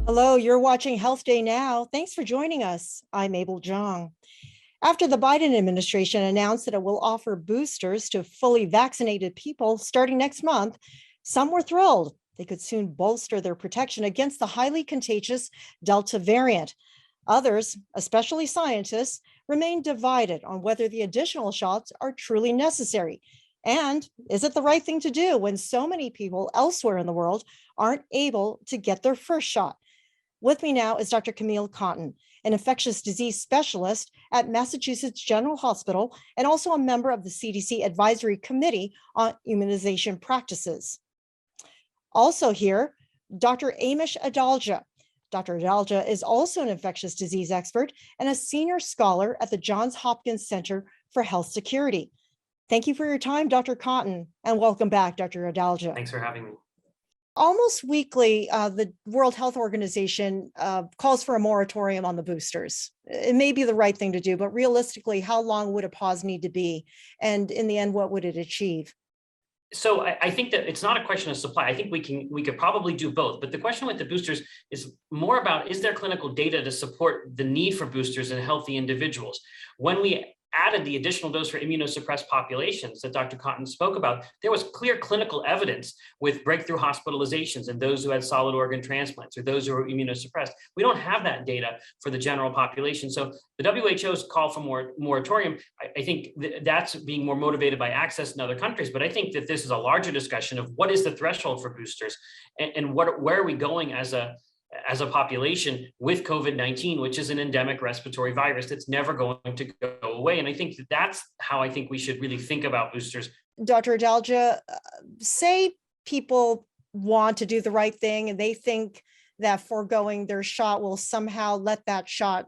Hello, you're watching Health Day Now. Thanks for joining us. I'm Abel Jong. After the Biden administration announced that it will offer boosters to fully vaccinated people starting next month, some were thrilled. They could soon bolster their protection against the highly contagious Delta variant. Others, especially scientists, remain divided on whether the additional shots are truly necessary. And is it the right thing to do when so many people elsewhere in the world aren't able to get their first shot? With me now is Dr. Camille Cotton, an infectious disease specialist at Massachusetts General Hospital and also a member of the CDC Advisory Committee on Immunization Practices. Also here, Dr. Amesh Adalja. Dr. Adalja is also an infectious disease expert and a senior scholar at the Johns Hopkins Center for Health Security. Thank you for your time, Dr. Cotton, and welcome back, Dr. Adalja. Thanks for having me. Almost weekly, the World Health Organization calls for a moratorium on the boosters. It may be the right thing to do, but realistically, how long would a pause need to be? And in the end, what would it achieve? So I think that it's not a question of supply. I think we could probably do both. But the question with the boosters is more about, is there clinical data to support the need for boosters in healthy individuals? When we added the additional dose for immunosuppressed populations that Dr. Cotton spoke about, there was clear clinical evidence with breakthrough hospitalizations and those who had solid organ transplants or those who were immunosuppressed. We don't have that data for the general population. So the WHO's call for moratorium, I think that's being more motivated by access in other countries. But I think that this is a larger discussion of what is the threshold for boosters and where are we going as a population with COVID-19, which is an endemic respiratory virus that's never going to go away. And I think that's how I think we should really think about boosters. Dr. Adalja, say people want to do the right thing and they think that foregoing their shot will somehow let that shot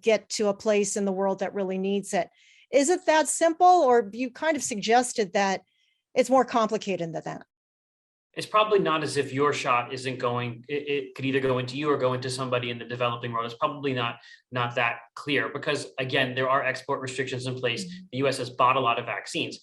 get to a place in the world that really needs it. Is it that simple, or you kind of suggested that it's more complicated than that? It's probably not as if your shot isn't going, it could either go into you or go into somebody in the developing world. It's probably not that clear because, again, there are export restrictions in place. The US has bought a lot of vaccines.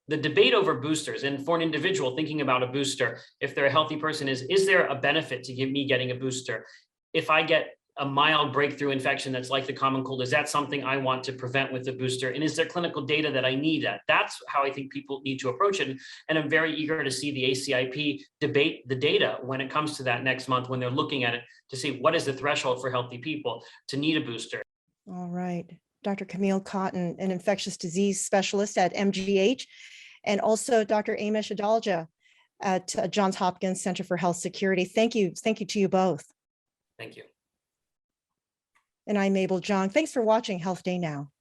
The debate over boosters, and for an individual thinking about a booster, if they're a healthy person, is there a benefit to me getting a booster? If I get a mild breakthrough infection that's like the common cold, is that something I want to prevent with the booster? And is there clinical data that I need? That's how I think people need to approach it. And I'm very eager to see the ACIP debate the data when it comes to that next month, when they're looking at it to see what is the threshold for healthy people to need a booster. All right. Dr. Camille Cotton, an infectious disease specialist at MGH, and also Dr. Amesh Adalja at Johns Hopkins Center for Health Security. Thank you. Thank you to you both. Thank you. And I'm Abel Jong. Thanks for watching Health Day Now.